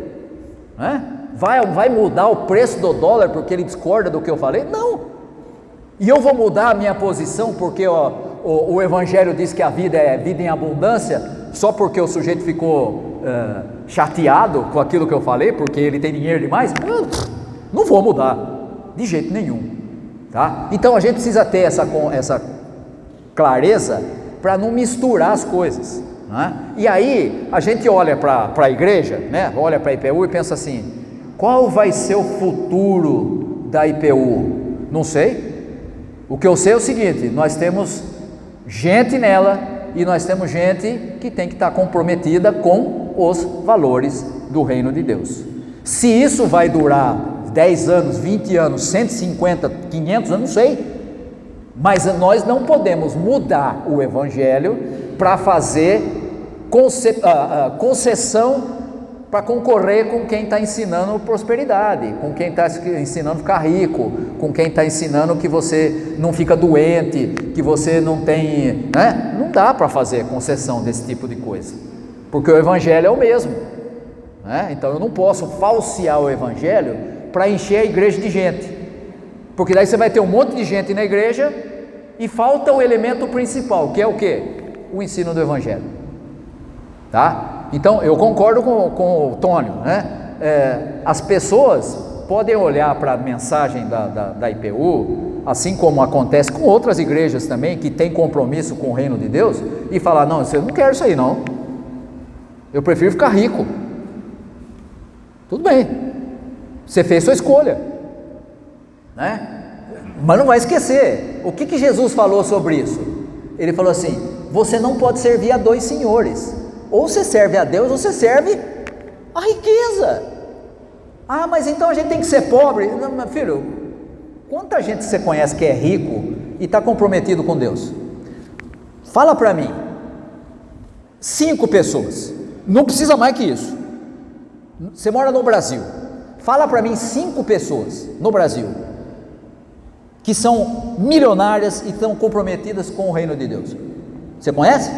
S1: né? Vai mudar o preço do dólar porque ele discorda do que eu falei? Não. E eu vou mudar a minha posição porque o Evangelho diz que a vida é vida em abundância, só porque o sujeito ficou chateado com aquilo que eu falei, porque ele tem dinheiro demais? Não vou mudar, de jeito nenhum, tá? Então a gente precisa ter essa clareza para não misturar as coisas, né? E aí a gente olha para a igreja, né? Olha para a IPU e pensa assim: qual vai ser o futuro da IPU? Não sei. O que eu sei é o seguinte: nós temos gente nela e nós temos gente que tem que estar comprometida com os valores do reino de Deus. Se isso vai durar 10 anos, 20 anos, 150, 500 anos, não sei. Mas nós não podemos mudar o Evangelho para fazer concessão para concorrer com quem está ensinando prosperidade, com quem está ensinando ficar rico, com quem está ensinando que você não fica doente, que você não tem, né? Não dá para fazer concessão desse tipo de coisa, porque o Evangelho é o mesmo, né? Então eu não posso falsear o Evangelho para encher a igreja de gente, porque daí você vai ter um monte de gente na igreja e falta o elemento principal, que é o quê? O ensino do Evangelho, tá? Então eu concordo com o Tônio, né? As pessoas podem olhar para a mensagem da IPU, assim como acontece com outras igrejas também, que têm compromisso com o reino de Deus, e falar: não, eu não quero isso aí não, eu prefiro ficar rico. Tudo bem, você fez sua escolha, né? Mas não vai esquecer, o que Jesus falou sobre isso? Ele falou assim: você não pode servir a dois senhores. Ou você serve a Deus, ou você serve a riqueza. Ah, mas então a gente tem que ser pobre. Não, meu filho, quanta gente você conhece que é rico e está comprometido com Deus? Fala para mim. 5 pessoas. Não precisa mais que isso. Você mora no Brasil. Fala para mim 5 pessoas no Brasil que são milionárias e estão comprometidas com o reino de Deus. Você conhece?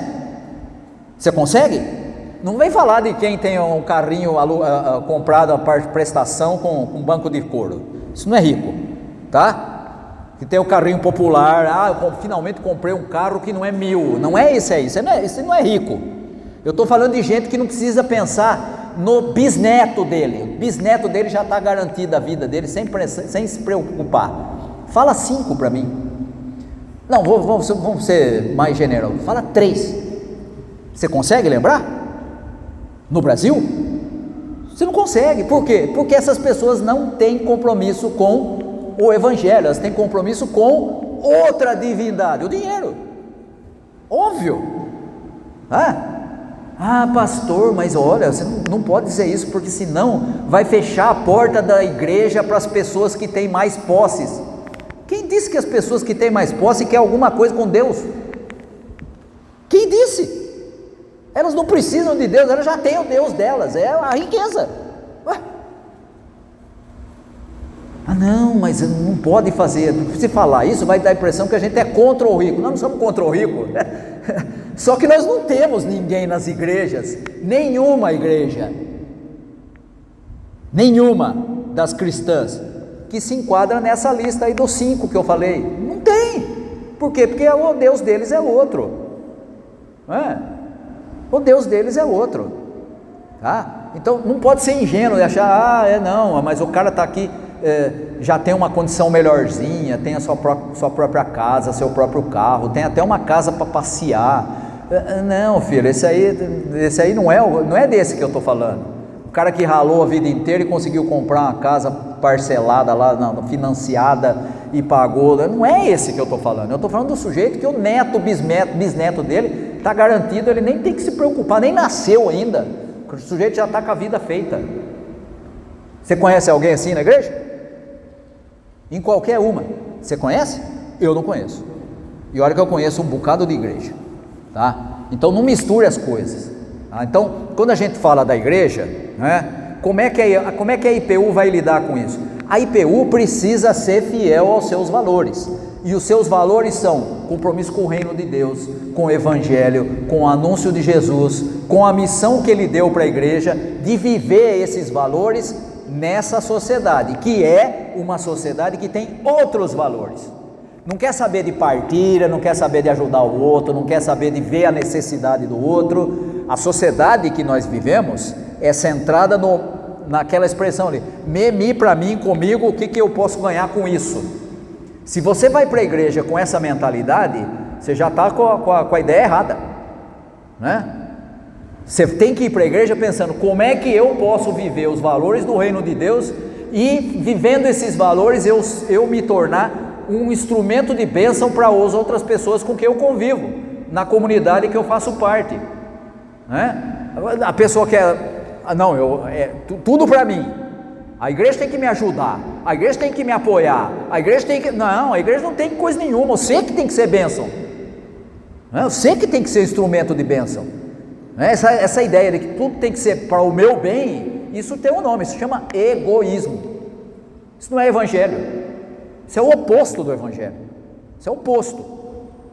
S1: Você consegue? Não vem falar de quem tem um carrinho comprado a prestação com banco de couro. Isso não é rico, tá? Que tem o carrinho popular. Eu finalmente comprei um carro que não é 1.000. Não é esse aí, esse não é rico. Eu estou falando de gente que não precisa pensar no bisneto dele. O bisneto dele já está garantido a vida dele sem se preocupar. Fala 5 para mim. Não, vamos ser mais generosos. Fala 3. Você consegue lembrar? No Brasil? Você não consegue. Por quê? Porque essas pessoas não têm compromisso com o Evangelho. Elas têm compromisso com outra divindade, o dinheiro. Óbvio. Pastor, mas olha, você não pode dizer isso, porque senão vai fechar a porta da igreja para as pessoas que têm mais posses. Quem disse que as pessoas que têm mais posse querem alguma coisa com Deus? Quem disse? Elas não precisam de Deus, elas já têm o Deus delas, é a riqueza. Não, mas não pode fazer. Se falar isso, vai dar a impressão que a gente é contra o rico. Nós não somos contra o rico. Só que nós não temos ninguém nas igrejas, nenhuma igreja, nenhuma das cristãs, que se enquadra nessa lista aí dos 5 que eu falei. Não tem. Por quê? Porque o Deus deles é outro. O Deus deles é outro. Tá? Então não pode ser ingênuo e achar, mas o cara está aqui, já tem uma condição melhorzinha, tem a sua própria casa, seu próprio carro, tem até uma casa para passear. Não, filho, esse aí não é desse que eu estou falando. O cara que ralou a vida inteira e conseguiu comprar uma casa parcelada lá, financiada e pagou, não é esse que eu estou falando. Eu estou falando do sujeito que o neto, bisneto dele está garantido, ele nem tem que se preocupar, nem nasceu ainda, o sujeito já está com a vida feita. Você conhece alguém assim na igreja? Em qualquer uma. Você conhece? Eu não conheço. E olha que eu conheço um bocado de igreja, tá? Então não misture as coisas. Então, quando a gente fala da igreja, como é que a IPU vai lidar com isso? A IPU precisa ser fiel aos seus valores, e os seus valores são compromisso com o reino de Deus, com o Evangelho, com o anúncio de Jesus, com a missão que Ele deu para a igreja, de viver esses valores nessa sociedade, que é uma sociedade que tem outros valores. Não quer saber de partilha, não quer saber de ajudar o outro, não quer saber de ver a necessidade do outro. A sociedade que nós vivemos é centrada naquela expressão ali, para mim, comigo, o que eu posso ganhar com isso? Se você vai para a igreja com essa mentalidade, você já está com a ideia errada, né? Você tem que ir para a igreja pensando, como é que eu posso viver os valores do reino de Deus, e vivendo esses valores eu me tornar um instrumento de bênção para as outras pessoas com quem eu convivo, na comunidade que eu faço parte, né? A pessoa quer, tudo para mim, a igreja tem que me ajudar, a igreja tem que me apoiar, a igreja não tem coisa nenhuma, você que tem que ser bênção, né? Você que tem que ser instrumento de bênção, né? Essa ideia de que tudo tem que ser para o meu bem, isso tem um nome, isso chama egoísmo. Isso não é evangelho, isso é o oposto do evangelho, isso é o oposto,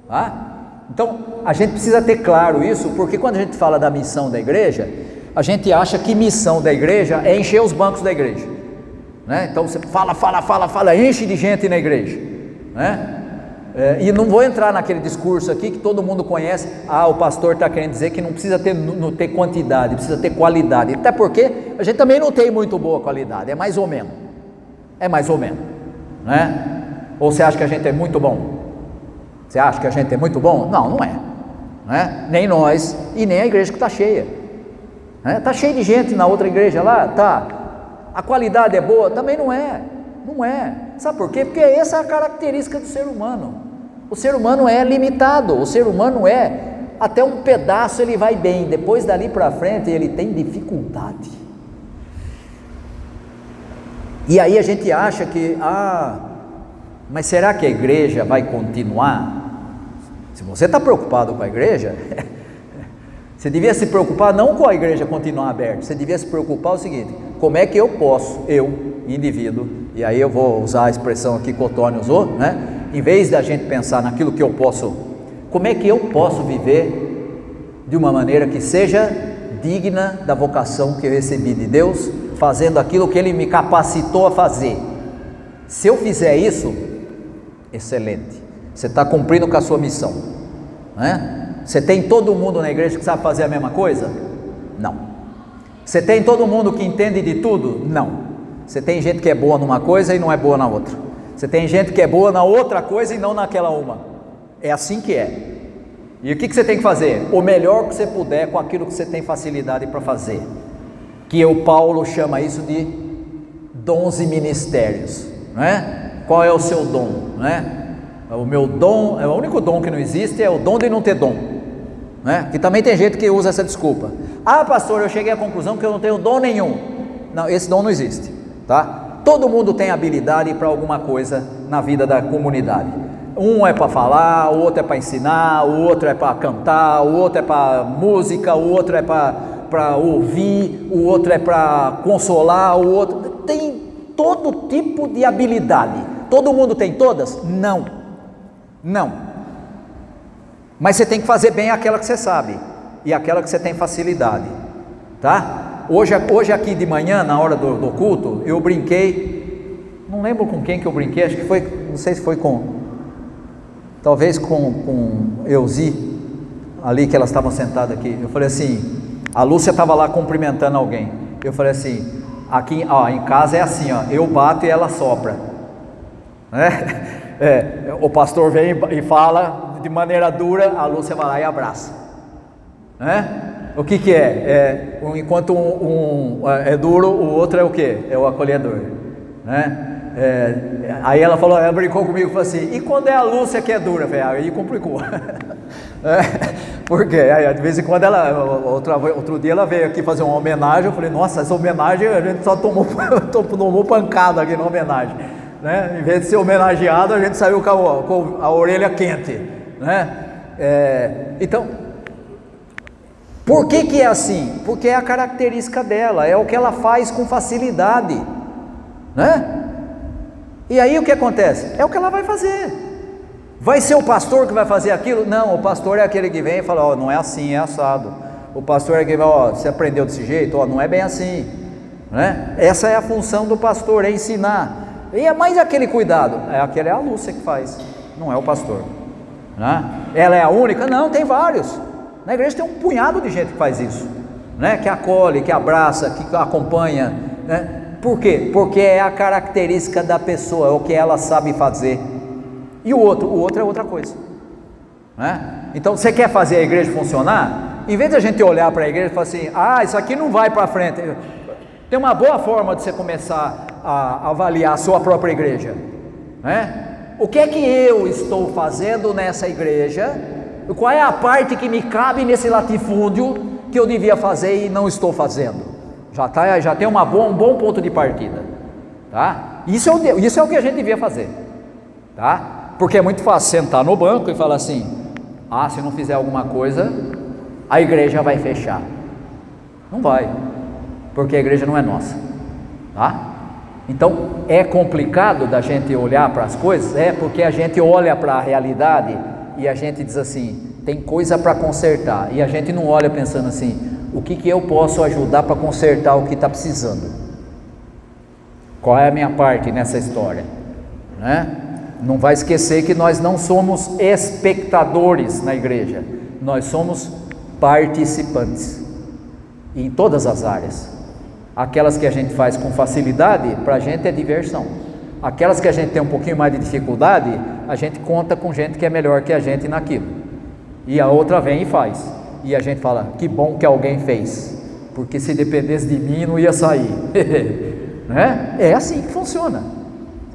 S1: tá? Então a gente precisa ter claro isso, porque quando a gente fala da missão da igreja, a gente acha que missão da igreja é encher os bancos da igreja, né? Então você fala, enche de gente na igreja, né? E não vou entrar naquele discurso aqui que todo mundo conhece, o pastor está querendo dizer que não precisa ter quantidade, precisa ter qualidade, até porque a gente também não tem muito boa qualidade, é mais ou menos, né? Ou você acha que a gente é muito bom? Você acha que a gente é muito bom? Não é, né? Nem nós e nem a igreja que está cheia, né? Está cheio de gente na outra igreja lá, tá? A qualidade é boa? Também não é, sabe por quê? Porque essa é a característica do ser humano. O ser humano é limitado, o ser humano é até um pedaço ele vai bem, depois dali para frente ele tem dificuldade. E aí a gente acha que, mas será que a igreja vai continuar? Se você está preocupado com a igreja, você devia se preocupar não com a igreja continuar aberta, você devia se preocupar o seguinte: como é que eu posso, indivíduo, e aí eu vou usar a expressão aqui que o Tony usou, né? Em vez da gente pensar naquilo que eu posso, como é que eu posso viver de uma maneira que seja digna da vocação que eu recebi de Deus, fazendo aquilo que Ele me capacitou a fazer. Se eu fizer isso, excelente, você está cumprindo com a sua missão, né? Você tem todo mundo na igreja que sabe fazer a mesma coisa? Não. Você tem todo mundo que entende de tudo? Não. Você tem gente que é boa numa coisa e não é boa na outra. Você tem gente que é boa na outra coisa e não naquela uma. É assim que é. E o que você tem que fazer? O melhor que você puder com aquilo que você tem facilidade para fazer. Que o Paulo chama isso de dons e ministérios, né? Qual é o seu dom, né? O meu dom, o único dom que não existe é o dom de não ter dom, né? Que também tem gente que usa essa desculpa. Pastor, eu cheguei à conclusão que eu não tenho dom nenhum. Não, esse dom não existe, tá? Todo mundo tem habilidade para alguma coisa na vida da comunidade. Um é para falar, o outro é para ensinar, o outro é para cantar, o outro é para música, o outro é para ouvir, o outro é para consolar, o outro tem todo tipo de habilidade. Todo mundo tem todas? Não. Mas você tem que fazer bem aquela que você sabe e aquela que você tem facilidade, tá? Hoje aqui de manhã, na hora do culto, eu brinquei, não lembro com quem que eu brinquei, acho que foi, não sei se foi talvez com Euzi, ali que elas estavam sentadas aqui. Eu falei assim, a Lúcia estava lá cumprimentando alguém, eu falei assim, aqui em casa é assim, eu bato e ela sopra, né? O pastor vem e fala de maneira dura, a Lúcia vai lá e abraça, né? O que é? Enquanto um é duro, o outro é o que? É o acolhedor, né? Aí ela brincou comigo e falou assim, e quando é a Lúcia que é dura? Eu falei, aí complicou. Por quê? Aí de vez em quando outro dia ela veio aqui fazer uma homenagem, eu falei, nossa, essa homenagem a gente só tomou pancada aqui na homenagem, né? Em vez de ser homenageado, a gente saiu com a orelha quente, né? Então, por que é assim? Porque é a característica dela, é o que ela faz com facilidade, né? E aí o que acontece? É o que ela vai fazer. Vai ser o pastor que vai fazer aquilo? Não, o pastor é aquele que vem e fala, não é assim, é assado. O pastor é aquele que vai, você aprendeu desse jeito? Não é bem assim, né? Essa é a função do pastor, é ensinar. E é mais aquele cuidado, aquele é a Lúcia que faz, não é o pastor, né? Ela é a única? Não, tem vários. Na igreja tem um punhado de gente que faz isso, né? Que acolhe, que abraça, que acompanha, né? Por quê? Porque é a característica da pessoa, é o que ela sabe fazer. E o outro é outra coisa, né? Então, você quer fazer a igreja funcionar? Em vez de a gente olhar para a igreja e falar assim, isso aqui não vai para frente, tem uma boa forma de você começar a avaliar a sua própria igreja, né? O que é que eu estou fazendo nessa igreja? Qual é a parte que me cabe nesse latifúndio que eu devia fazer e não estou fazendo? Já tem um bom ponto de partida, tá? Isso é o que a gente devia fazer, tá? Porque é muito fácil sentar no banco e falar assim, se não fizer alguma coisa, a igreja vai fechar. Não vai, porque a igreja não é nossa, tá? Então é complicado da gente olhar para as coisas, porque a gente olha para a realidade e a gente diz assim, tem coisa para consertar, e a gente não olha pensando assim, o que eu posso ajudar para consertar o que está precisando? Qual é a minha parte nessa história, né? Não vai esquecer que nós não somos espectadores na igreja, nós somos participantes, em todas as áreas. Aquelas que a gente faz com facilidade, para a gente é diversão. Aquelas que a gente tem um pouquinho mais de dificuldade, a gente conta com gente que é melhor que a gente naquilo, e a outra vem e faz, e a gente fala, que bom que alguém fez, porque se dependesse de mim não ia sair. Né? É assim que funciona,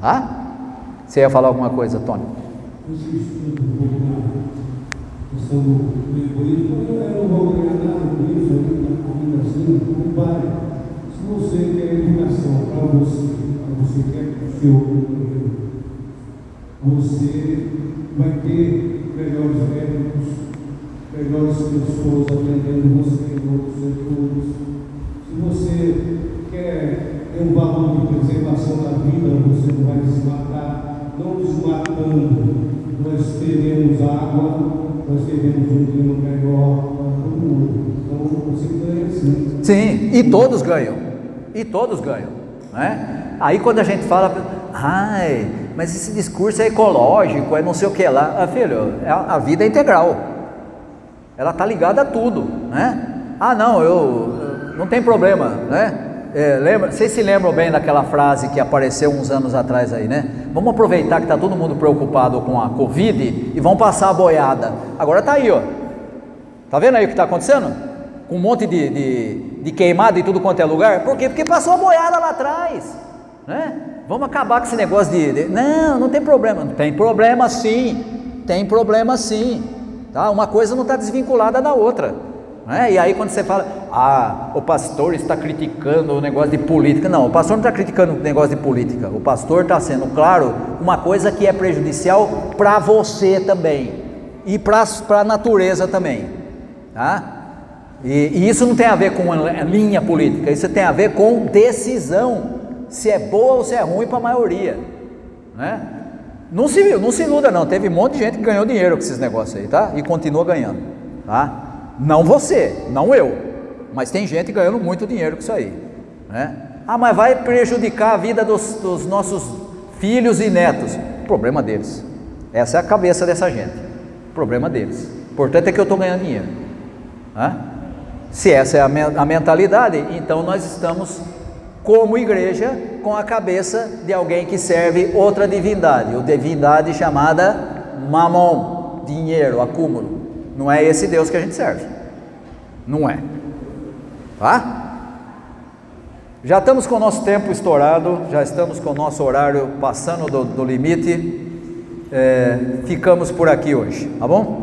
S1: tá? Você ia falar alguma coisa, Tony?
S3: Esse estudo um pouco questão do egoísmo, eu não vou ganhar nada com isso, ainda assim, não vai. Se você quer educação para você quer o seu, você vai ter melhores médicos, melhores pessoas atendendo você em outros setores. Se você quer ter um valor de preservação da vida, você não vai desmatar. Não desmatando, nós teremos água, nós teremos um clima melhor para todo mundo. Então você ganha sim.
S1: Sim, e todos ganham. E todos ganham, né? Aí quando a gente fala, ai, mas esse discurso é ecológico, é não sei o que lá. Filho, a vida é integral. Ela está ligada a tudo, né? Ah, não, não tem problema, né? Vocês se lembram bem daquela frase que apareceu uns anos atrás aí, né? Vamos aproveitar que está todo mundo preocupado com a Covid e vamos passar a boiada. Agora está aí, ó. Tá vendo aí o que está acontecendo? Com um monte de queimada em tudo quanto é lugar. Por quê? Porque passou a boiada lá atrás, né? Vamos acabar com esse negócio não tem problema. Tem problema sim, tem problema sim, tá? Uma coisa não está desvinculada da outra. E aí quando você fala, o pastor está criticando o negócio de política. Não, o pastor não está criticando o negócio de política. O pastor está sendo claro uma coisa que é prejudicial para você também e para a natureza também, tá? E isso não tem a ver com uma linha política, isso tem a ver com decisão, se é boa ou se é ruim para a maioria, né? Não se iluda não, teve um monte de gente que ganhou dinheiro com esses negócios aí, tá? E continua ganhando, tá? Não você, não eu, mas tem gente ganhando muito dinheiro com isso aí, né? Mas vai prejudicar a vida dos nossos filhos e netos. Problema deles. Essa é a cabeça dessa gente. Problema deles. O importante é que eu estou ganhando dinheiro, né? Se essa é a mentalidade, então nós estamos como igreja com a cabeça de alguém que serve outra divindade, a divindade chamada Mamon, dinheiro, acúmulo. Não é esse Deus que a gente serve, não é, tá? Já estamos com o nosso tempo estourado, já estamos com o nosso horário passando do limite, ficamos por aqui hoje, tá bom?